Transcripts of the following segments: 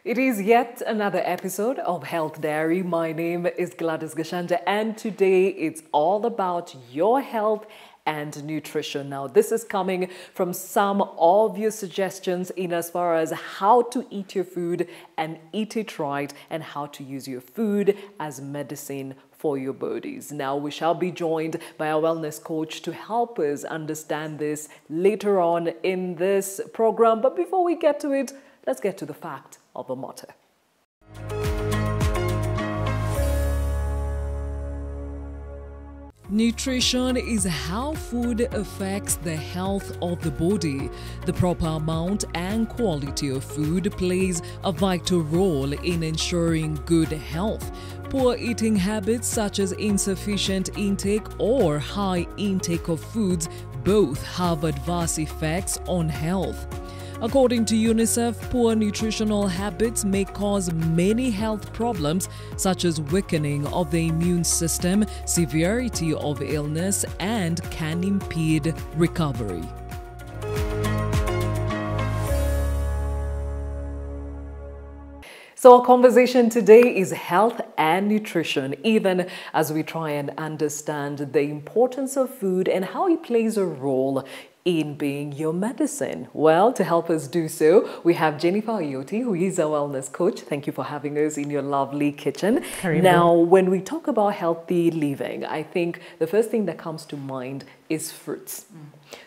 It is yet another episode of Health Diary. My name is Gladys Gashanda, and today it's all about your health and nutrition. Now, this is coming from some of your suggestions in as far as how to eat your food and eat it right, and how to use your food as medicine for your bodies. Now, we shall be joined by our wellness coach to help us understand this later on in this program. But before we get to it, let's get to the fact of the matter. Nutrition is how food affects the health of the body. The proper amount and quality of food plays a vital role in ensuring good health. Poor eating habits such as insufficient intake or high intake of foods both have adverse effects on health. According to UNICEF, poor nutritional habits may cause many health problems such as weakening of the immune system, severity of illness, and can impede recovery. So our conversation today is health and nutrition, even as we try and understand the importance of food and how it plays a role in being your medicine. Well, to help us do so, we have Jennifer Ayoti, who is a wellness coach. Thank you for having us in your lovely kitchen. Now, when we talk about healthy living, I think the first thing that comes to mind is fruits.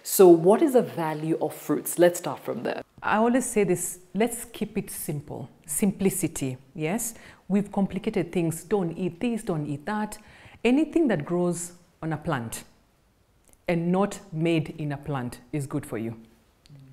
So what is the value of fruits? Let's start from there. I always say this, let's keep it simple. Simplicity, yes? We've complicated things. Don't eat this, don't eat that. Anything that grows on a plant and not made in a plant is good for you.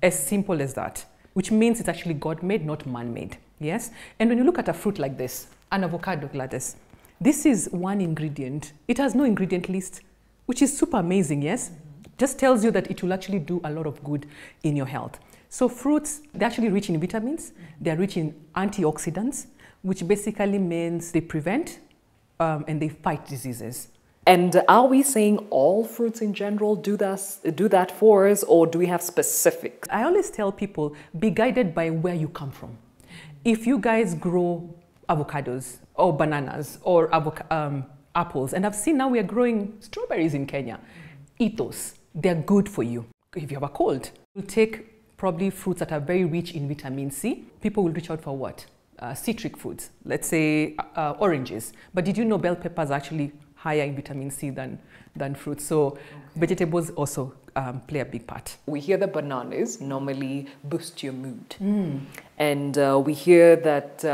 As simple as that, which means it's actually God-made, not man-made, yes? And when you look at a fruit like this, an avocado, Gladys, this is one ingredient. It has no ingredient list, which is super amazing, yes? Just tells you that it will actually do a lot of good in your health. So fruits, they're actually rich in vitamins, they're rich in antioxidants, which basically means they prevent and they fight diseases. And are we saying all fruits in general do that for us, or do we have specifics? I always tell people, be guided by where you come from. If you guys grow avocados or bananas or apples, and I've seen now we are growing strawberries in Kenya, eat those. They're good for you. If you have a cold, you'll take probably fruits that are very rich in vitamin C. People will reach out for what? Citric foods, let's say oranges. But did you know bell peppers are actually higher in vitamin C than fruits? So vegetables also play a big part. We hear that bananas normally boost your mood. And we hear that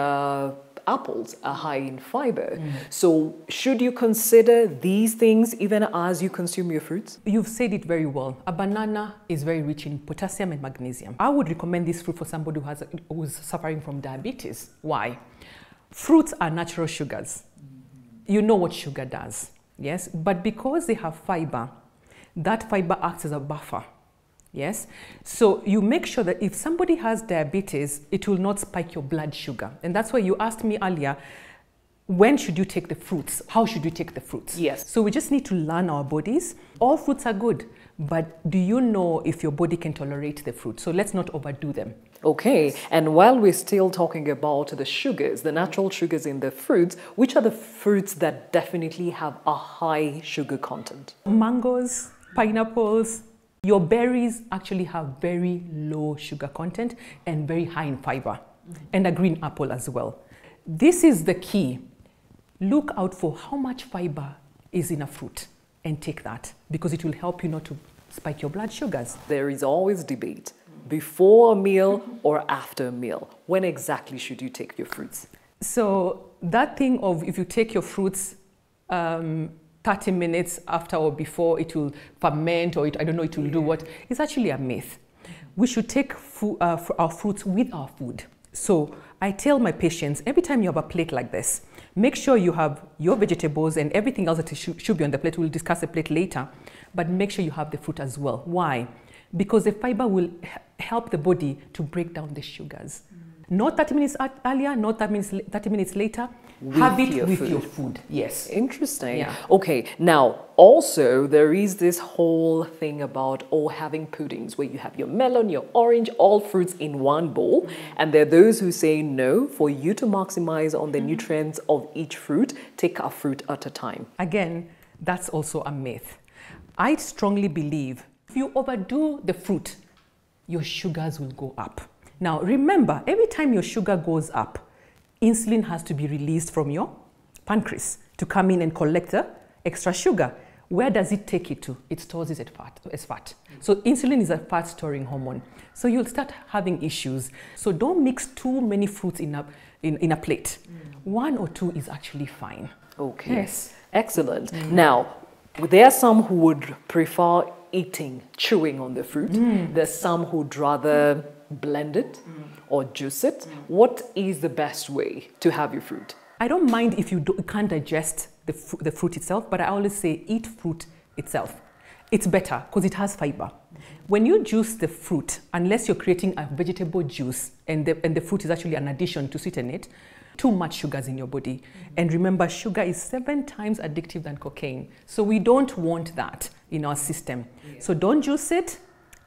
apples are high in fiber. So should you consider these things even as you consume your fruits? You've said it very well. A banana is very rich in potassium and magnesium. I would recommend this fruit for somebody who's suffering from diabetes. Why? Fruits are natural sugars. You know what sugar does, yes? But because they have fiber, that fiber acts as a buffer, yes? So you make sure that if somebody has diabetes, it will not spike your blood sugar. And that's why you asked me earlier, when should you take the fruits? How should you take the fruits? Yes. So we just need to learn our bodies. All fruits are good, but do you know if your body can tolerate the fruit? So let's not overdo them. Okay, and while we're still talking about the sugars, the natural sugars in the fruits, which are the fruits that definitely have a high sugar content? Mangoes, pineapples, your berries actually have very low sugar content and very high in fiber, and a green apple as well. This is the key. Look out for how much fiber is in a fruit and take that, because it will help you not to spike your blood sugars. There is always debate. Before a meal or after a meal, when exactly should you take your fruits? So that thing of if you take your fruits 30 minutes after or before, it will ferment, or I don't know, it will do what, is actually a myth. We should take our fruits with our food. So I tell my patients, every time you have a plate like this, make sure you have your vegetables and everything else that should be on the plate. We'll discuss the plate later, but make sure you have the fruit as well. Why? Because the fiber will help the body to break down the sugars. Not 30 minutes earlier, not 30 minutes later. Have it with your food. Yes. Interesting. Yeah. Okay. Now, also, there is this whole thing about having puddings where you have your melon, your orange, all fruits in one bowl. And there are those who say, no, for you to maximize on the nutrients of each fruit, take a fruit at a time. Again, that's also a myth. I strongly believe if you overdo the fruit, your sugars will go up. Now, remember, every time your sugar goes up, insulin has to be released from your pancreas to come in and collect the extra sugar. Where does it take it to? It stores it as fat. So insulin is a fat storing hormone. So you'll start having issues. So don't mix too many fruits in a plate. One or two is actually fine. Okay. Yes. Excellent. Now, there are some who would prefer chewing on the fruit. There's some who'd rather blend it or juice it. What is the best way to have your fruit? I don't mind if you can't digest the fruit itself, but I always say eat fruit itself. It's better because it has fiber. When you juice the fruit, unless you're creating a vegetable juice and the fruit is actually an addition to sweeten it, too much sugars in your body. And remember, sugar is 7 times addictive than cocaine. So we don't want that in our system. So don't juice it.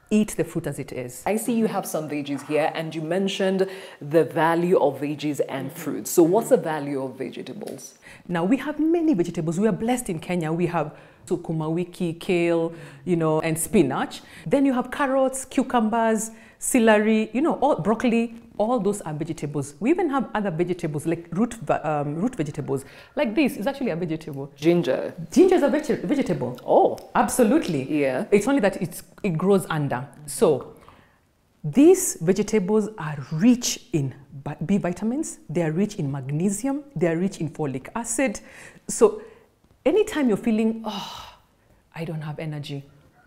Eat the fruit as it is. I see you have some veggies here, and you mentioned the value of veggies and fruits. So what's the value of vegetables? Now, we have many vegetables. We are blessed in Kenya. We have sukuma wiki, kale, and spinach. Then you have carrots, cucumbers, celery, all broccoli. All those are vegetables. We even have other vegetables like root vegetables. Like this is actually a vegetable. Ginger. Ginger is a vegetable. Oh. Absolutely. Yeah. It's only that it grows under. So these vegetables are rich in B vitamins. They are rich in magnesium. They are rich in folic acid. So anytime you're feeling, I don't have energy,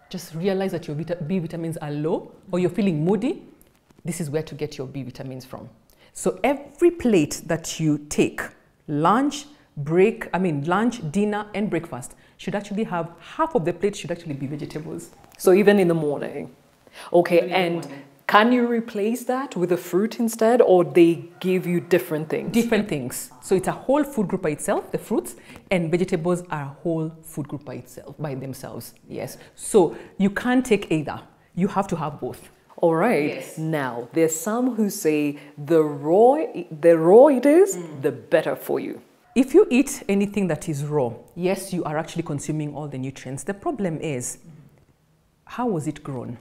just realize that your B vitamins are low or you're feeling moody. This is where to get your B vitamins from. So every plate that you take, lunch, dinner, and breakfast, should actually have half of the plate should actually be vegetables. So even in the morning. Okay, and can you replace that with a fruit instead, or they give you different things? Different things. So it's a whole food group by itself, the fruits, and vegetables are a whole food group by themselves. Yes. So you can't take either. You have to have both. All right. Yes. Now, there's some who say the raw it is, the better for you. If you eat anything that is raw, yes, you are actually consuming all the nutrients. The problem is, how was it grown?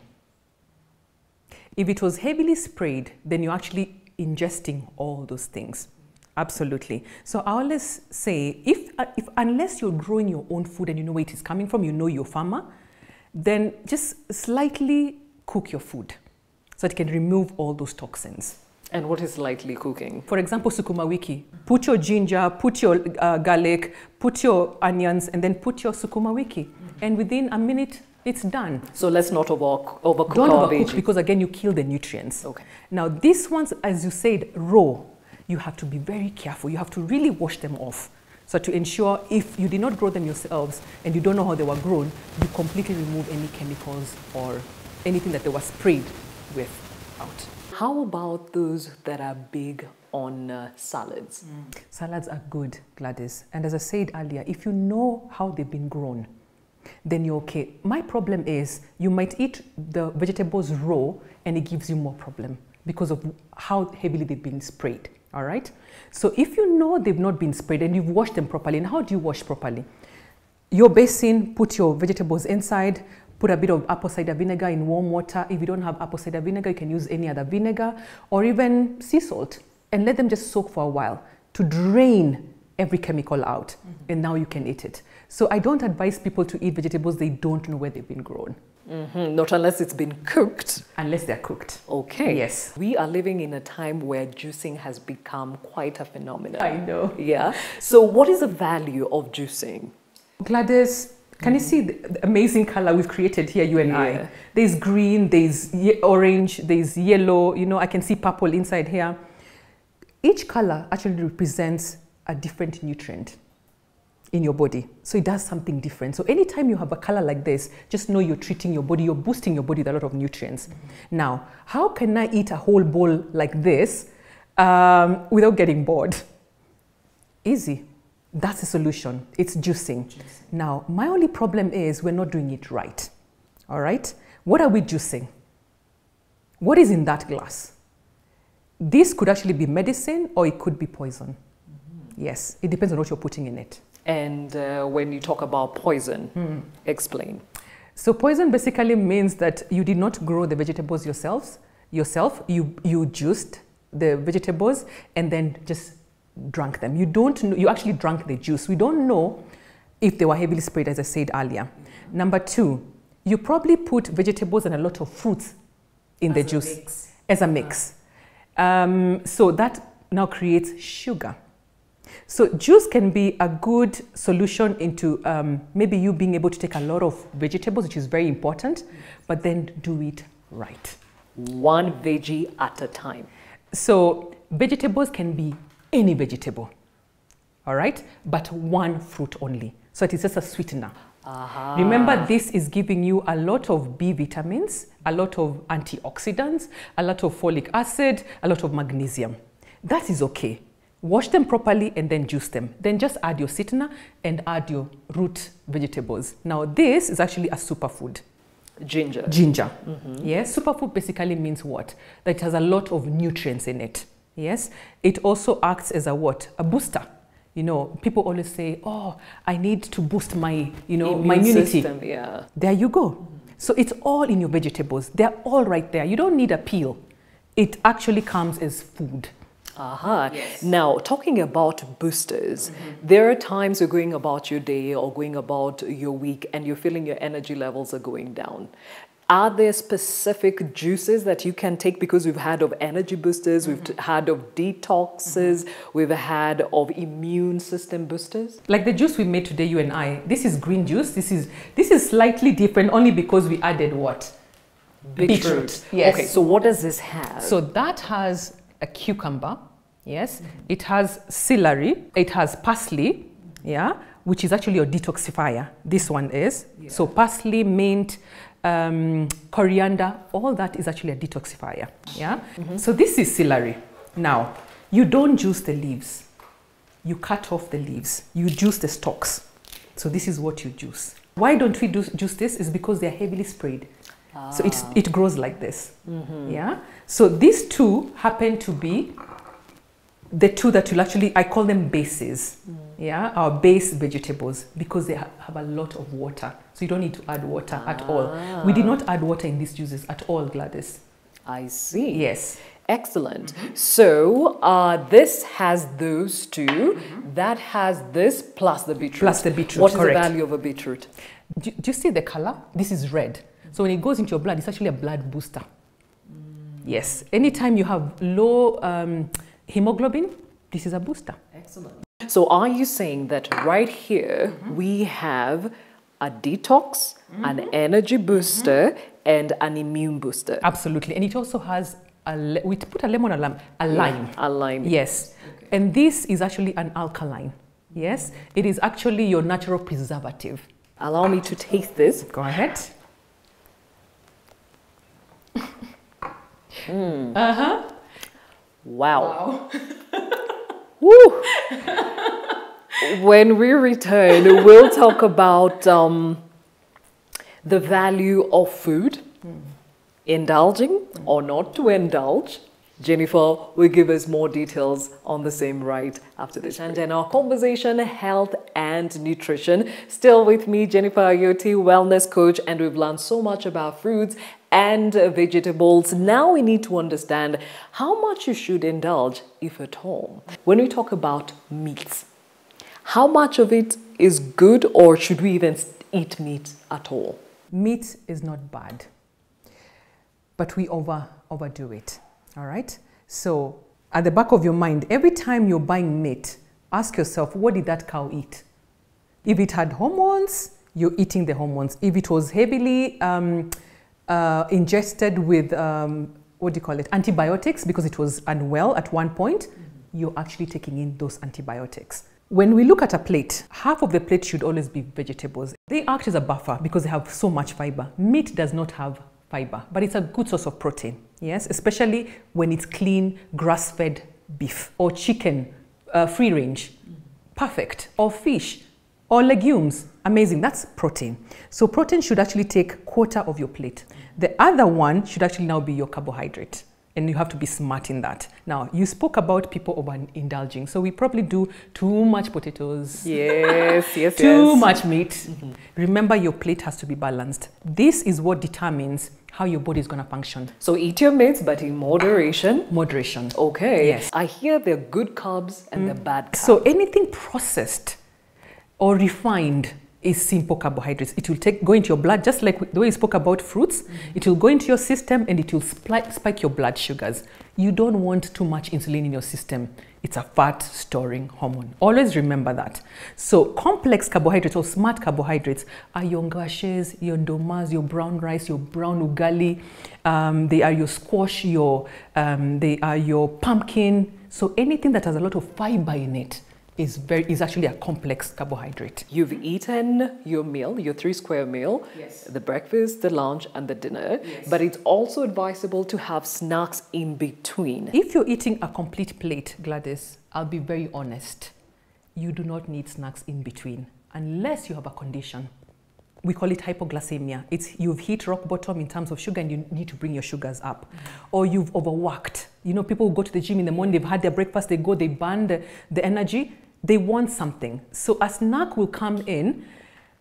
If it was heavily sprayed, then you're actually ingesting all those things. Absolutely. So I always say, if unless you're growing your own food and you know where it is coming from, you know you're a farmer, then just slightly cook your food so it can remove all those toxins. And what is lightly cooking? For example, sukuma wiki. Put your ginger, put your garlic, put your onions, and then put your sukuma wiki. And within a minute, it's done. So let's not overcook Don't our overcook veggies. because again, you kill the nutrients. Okay. Now, these ones, as you said, raw, you have to be very careful. You have to really wash them off. So to ensure if you did not grow them yourselves and you don't know how they were grown, you completely remove any chemicals or anything that they were sprayed with out. How about those that are big on salads? Salads are good, Gladys. And as I said earlier, if you know how they've been grown, then you're okay. My problem is you might eat the vegetables raw and it gives you more problem because of how heavily they've been sprayed. All right. So if you know they've not been sprayed and you've washed them properly, and how do you wash properly? Your basin, put your vegetables inside, put a bit of apple cider vinegar in warm water. If you don't have apple cider vinegar, you can use any other vinegar or even sea salt and let them just soak for a while to drain every chemical out. And now you can eat it. So I don't advise people to eat vegetables they don't know where they've been grown. Not unless it's been cooked. Unless they're cooked. Okay. Yes. We are living in a time where juicing has become quite a phenomenon. I know. Yeah. So what is the value of juicing? Gladys, can you see the amazing color we've created here, you and I? There's green, there's orange, there's yellow, I can see purple inside here. Each color actually represents a different nutrient in your body. So it does something different. So anytime you have a color like this, just know you're treating your body, you're boosting your body with a lot of nutrients. Now, how can I eat a whole bowl like this without getting bored. Easy. That's the solution. It's juicing. Now, my only problem is we're not doing it right. All right? What are we juicing? What is in that glass? This could actually be medicine or it could be poison. Yes, it depends on what you're putting in it. And when you talk about poison, explain. So poison basically means that you did not grow the vegetables yourself. You juiced the vegetables and then just drank them. You don't know, you actually drank the juice. We don't know if they were heavily sprayed, as I said earlier. Number two, you probably put vegetables and a lot of fruits in the juice as a mix. So that now creates sugar. So juice can be a good solution into maybe you being able to take a lot of vegetables, which is very important, but then do it right. One veggie at a time. So vegetables can be any vegetable, all right? But one fruit only. So it is just a sweetener. Remember, this is giving you a lot of B vitamins, a lot of antioxidants, a lot of folic acid, a lot of magnesium. That is okay. Wash them properly and then juice them. Then just add your sweetener and add your root vegetables. Now this is actually a superfood. Ginger. Ginger. Yes, superfood basically means what? That it has a lot of nutrients in it. Yes, it also acts as a what? A booster. You know, people always say, oh, I need to boost my, my immunity. System, yeah. There you go. So it's all in your vegetables. They're all right there. You don't need a peel. It actually comes as food. Yes. Now, talking about boosters, there are times you're going about your day or going about your week and you're feeling your energy levels are going down. Are there specific juices that you can take? Because we've had of energy boosters, we've had of detoxes, we've had of immune system boosters. Like the juice we made today, you and I, this is green juice. This is slightly different only because we added what? Beetroot. Yes. Okay, so what does this have? So that has a cucumber, yes. It has celery, it has parsley, yeah, which is actually your detoxifier. This one is. Yeah. So parsley, mint, coriander, all that is actually a detoxifier, yeah. So this is celery. Now, you don't juice the leaves. You cut off the leaves. You juice the stalks. So this is what you juice. Why don't we juice this? Is because they're heavily sprayed. So it grows like this, yeah. So these two happen to be the two that will actually, I call them bases, yeah, our base vegetables, because they have a lot of water. So you don't need to add water at all. We did not add water in these juices at all, Gladys. I see. Yes. Excellent. So this has those two, that has this plus the beetroot. Plus the beetroot, What is correct. the value of a beetroot? Do you see the color? This is red. So when it goes into your blood, it's actually a blood booster. Yes. Anytime you have low hemoglobin, this is a booster. Excellent. So are you saying that right here we have a detox, an energy booster, and an immune booster? Absolutely. And it also has, we put a lemon, a lime. A lime. Yes. Okay. And this is actually an alkaline. Yes. It is actually your natural preservative. Allow me to taste this. Go ahead. Wow. Woo. When we return, we'll talk about the value of food, indulging or not to indulge. Jennifer will give us more details on the same right after this. And in our conversation, health and nutrition. Still with me, Jennifer Ayoti, wellness coach, and we've learned so much about fruits and vegetables. Now we need to understand how much you should indulge, if at all. When we talk about meats, how much of it is good, or should we even eat meat at all? Meat is not bad, but we overdo it. All right. So at the back of your mind, every time you're buying meat, ask yourself, what did that cow eat? If it had hormones, you're eating the hormones. If it was heavily ingested with, antibiotics, because it was unwell at one point, you're actually taking in those antibiotics. When we look at a plate, half of the plate should always be vegetables. They act as a buffer because they have so much fiber. Meat does not have fiber, but it's a good source of protein. Yes, especially when it's clean, grass-fed beef or chicken, free range, perfect, or fish, or legumes, amazing, that's protein. So protein should actually take quarter of your plate. The other one should actually now be your carbohydrate. And you have to be smart in that. Now, you spoke about people overindulging. So we probably do too much potatoes. Yes, yes, Too much meat. Remember, your plate has to be balanced. This is what determines how your body is going to function. So eat your meats, but in moderation. Moderation. Okay. Yes. I hear they're good carbs and they're bad carbs. So anything processed or refined is simple carbohydrates. It will go into your blood, just like the way you spoke about fruits. It will go into your system and it will spike your blood sugars. You don't want too much insulin in your system. It's a fat storing hormone. Always remember that. So complex carbohydrates or smart carbohydrates are your ngwashes, your ndomas, your brown rice, your brown ugali. They are your squash, they are your pumpkin. So anything that has a lot of fiber in it is actually a complex carbohydrate. You've eaten your meal, your 3-square meal, yes, the breakfast, the lunch, and the dinner, yes, but it's also advisable to have snacks in between. If you're eating a complete plate, Gladys, I'll be very honest, you do not need snacks in between unless you have a condition. We call it hypoglycemia. You've hit rock bottom in terms of sugar and you need to bring your sugars up. Or you've overworked. You know, people who go to the gym in the morning, they've had their breakfast, they burn the energy. They want something. So a snack will come in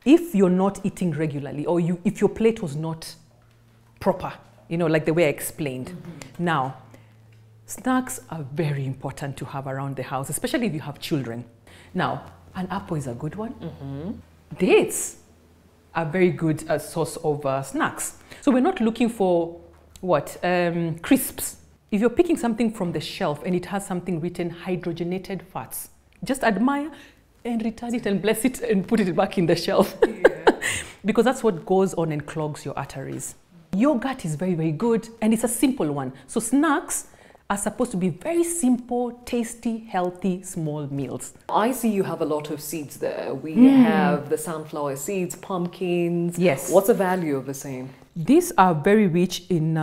if you're not eating regularly or if your plate was not proper, you know, like the way I explained. Now, snacks are very important to have around the house, especially if you have children. Now, an apple is a good one. Dates are very good source of snacks. So we're not looking for crisps. If you're picking something from the shelf and it has something written hydrogenated fats, just admire and return it and bless it and put it back in the shelf. Because that's what goes on and clogs your arteries. Yogurt is very, very good and it's a simple one. So snacks are supposed to be very simple, tasty, healthy, small meals. I see you have a lot of seeds there. We have the sunflower seeds, pumpkins. Yes. What's the value of the same? These are very rich in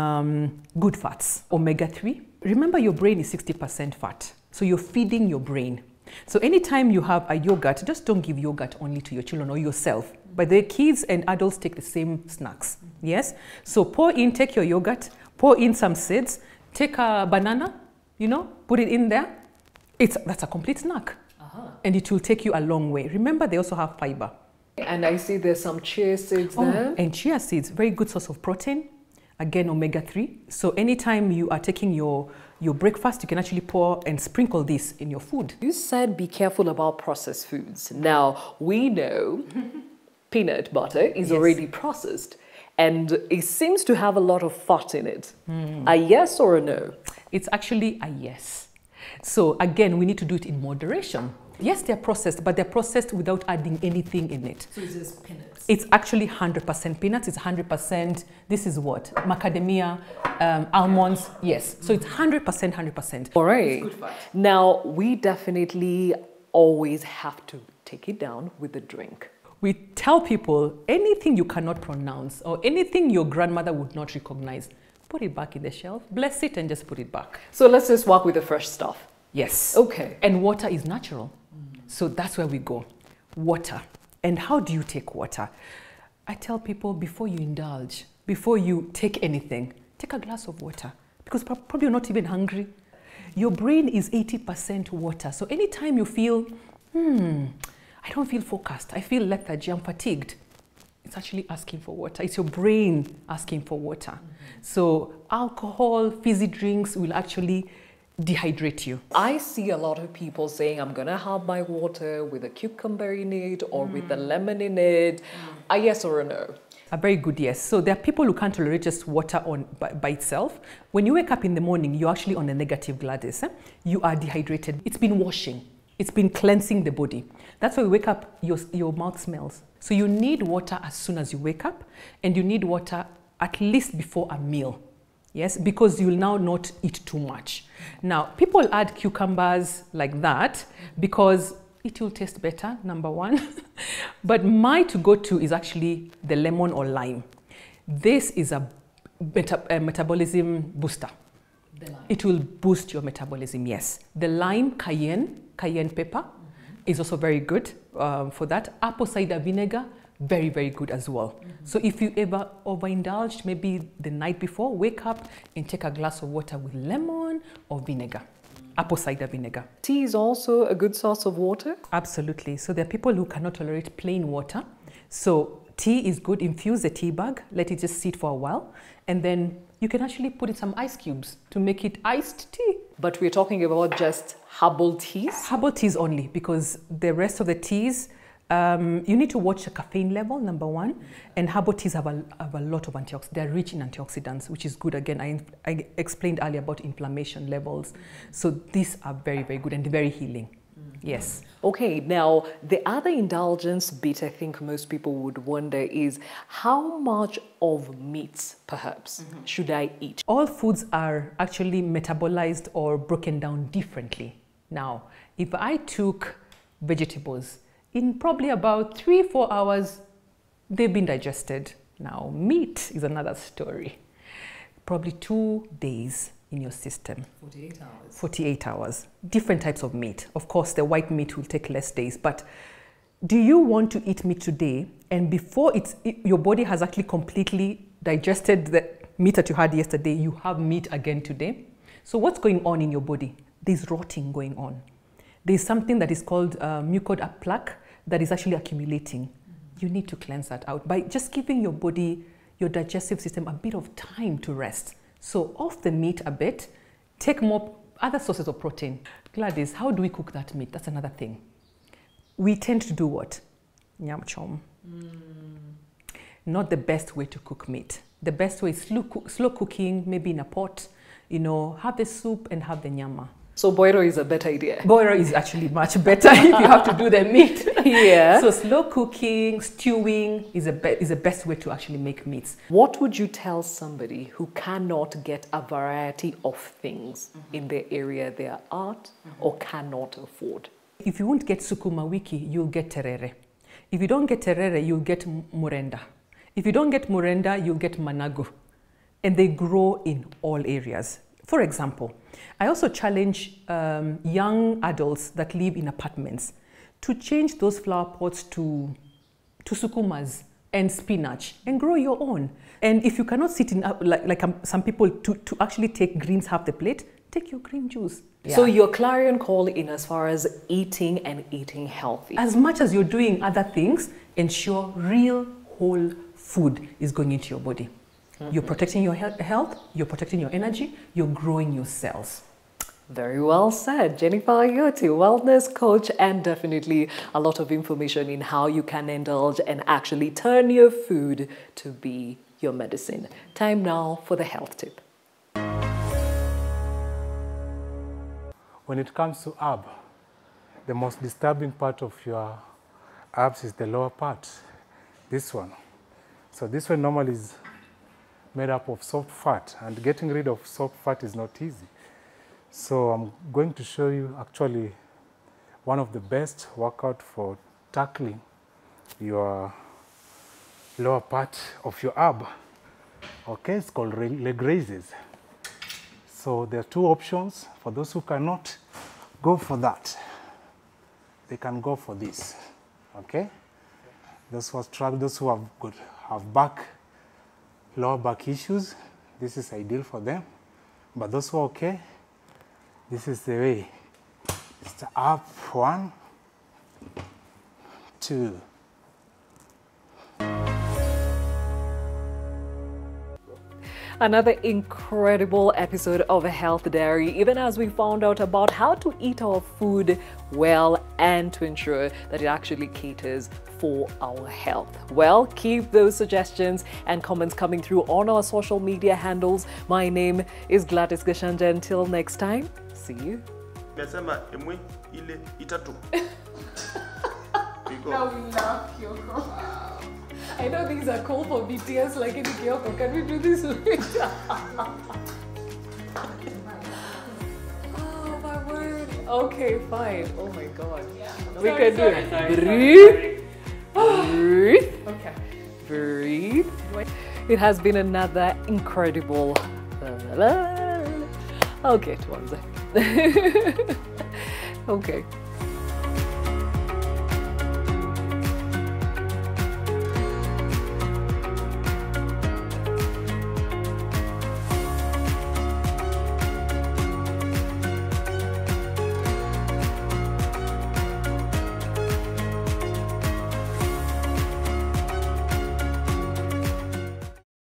good fats, omega-3. Remember, your brain is 60% fat. So you're feeding your brain. So anytime you have a yogurt, just don't give yogurt only to your children or yourself. But the kids and adults take the same snacks. Yes? So take your yogurt, pour in some seeds, take a banana, you know, put it in there. That's a complete snack. And it will take you a long way. Remember, they also have fiber. And I see there's some chia seeds there. And chia seeds, very good source of protein. Again, omega-3. So anytime you are taking your breakfast, you can actually pour and sprinkle this in your food. You said be careful about processed foods. Now, we know peanut butter is already processed and it seems to have a lot of fat in it. A yes or a no? It's actually a yes. So again, we need to do it in moderation. Yes, they're processed, but they're processed without adding anything in it. So it's just peanuts? It's actually 100% peanuts. It's 100%, this is what? Macadamia, almonds, yes. So it's 100%. All right. Now, we definitely always have to take it down with a drink. We tell people anything you cannot pronounce or anything your grandmother would not recognize, put it back in the shelf, bless it, and just put it back. So let's just work with the fresh stuff. Yes. Okay. And water is natural. So that's where we go. Water. And how do you take water? I tell people before you indulge, before you take anything, take a glass of water. Because probably you're not even hungry. Your brain is 80% water. So anytime you feel, I don't feel focused, I feel lethargy, I'm fatigued, it's actually asking for water. It's your brain asking for water. So alcohol, fizzy drinks will actually dehydrate you. I see a lot of people saying, I'm going to have my water with a cucumber in it or with a lemon in it. A yes or a no? A very good yes. So there are people who can't tolerate just water by itself. When you wake up in the morning, you're actually on a negative, Gladys. You are dehydrated. It's been washing. It's been cleansing the body. That's why you wake up, your mouth smells. So you need water as soon as you wake up, and you need water at least before a meal. Yes, because you will now not eat too much. Now, people add cucumbers like that because it will taste better, number one. But my to-go-to is actually the lemon or lime. This is a metabolism booster. It will boost your metabolism, yes. The lime, cayenne pepper is also very good for that. Apple cider vinegar, very, very good as well. So if you ever overindulged, maybe the night before, wake up and take a glass of water with lemon or vinegar. Apple cider vinegar. Tea is also a good source of water? Absolutely. So there are people who cannot tolerate plain water. So tea is good. Infuse the tea bag, let it just sit for a while, and then you can actually put in some ice cubes to make it iced tea. But we're talking about just herbal teas? Herbal teas only, because the rest of the teas, you need to watch the caffeine level, number one. And herbal teas have a lot of antioxidants. They're rich in antioxidants, which is good. Again, I explained earlier about inflammation levels. So these are very, very good and very healing. Yes. Okay, now the other indulgence bit I think most people would wonder is how much of meats, perhaps, should I eat? All foods are actually metabolized or broken down differently. Now, if I took vegetables, in probably about 3-4 hours, they've been digested. Now, meat is another story. Probably 2 days in your system. 48 hours. 48 hours. Different types of meat. Of course, the white meat will take less days, but do you want to eat meat today and before your body has actually completely digested the meat that you had yesterday, you have meat again today? So what's going on in your body? There's rotting going on. There's something that is called mucoid plaque that is actually accumulating. You need to cleanse that out by just giving your body, your digestive system, a bit of time to rest. So off the meat a bit, take more other sources of protein. Gladys, how do we cook that meat? That's another thing. We tend to do what? Nyam chom. Not the best way to cook meat. The best way is slow cooking, maybe in a pot. You know, have the soup and have the nyama. So boiro is a better idea? Boiro is actually much better if you have to do the meat. Yeah. So slow cooking, stewing is the best way to actually make meats. What would you tell somebody who cannot get a variety of things in the area they are at or cannot afford? If you won't get sukuma wiki, you'll get terere. If you don't get terere, you'll get murenda. If you don't get murenda, you'll get managu. And they grow in all areas. For example, I also challenge young adults that live in apartments to change those flower pots to sukumas and spinach and grow your own. And if you cannot sit in, some people, to actually take greens half the plate, take your green juice. Yeah. So your clarion call in as far as eating and eating healthy. As much as you're doing other things, ensure real whole food is going into your body. You're protecting your health, you're protecting your energy, you're growing your cells. Very well said. Jennifer Ayoti, wellness coach, and definitely a lot of information in how you can indulge and actually turn your food to be your medicine. Time now for the health tip. When it comes to herb, the most disturbing part of your herbs is the lower part, this one. So this one normally is made up of soft fat, and getting rid of soft fat is not easy. So I'm going to show you actually one of the best workout for tackling your lower part of your herb. Okay, it's called leg raises. So there are two options. For those who cannot go for that, they can go for this. Okay, those who struggle, those who have lower back issues, this is ideal for them. But those who are okay, this is the way. It's up, 1, 2. Another incredible episode of Health Diary, even as we found out about how to eat our food well and to ensure that it actually caters for our health. Well, keep those suggestions and comments coming through on our social media handles. My name is Gladys Gashanja. Until next time, see you. Now we laugh, Kyoko. I know these are cool for BTS like in Kyoko. Can we do this later? Oh my word. Okay, fine. Oh my god. Yeah. We can do it. Breathe. Breathe. Okay. Breathe. It has been another incredible Okay, Tuanze. Okay.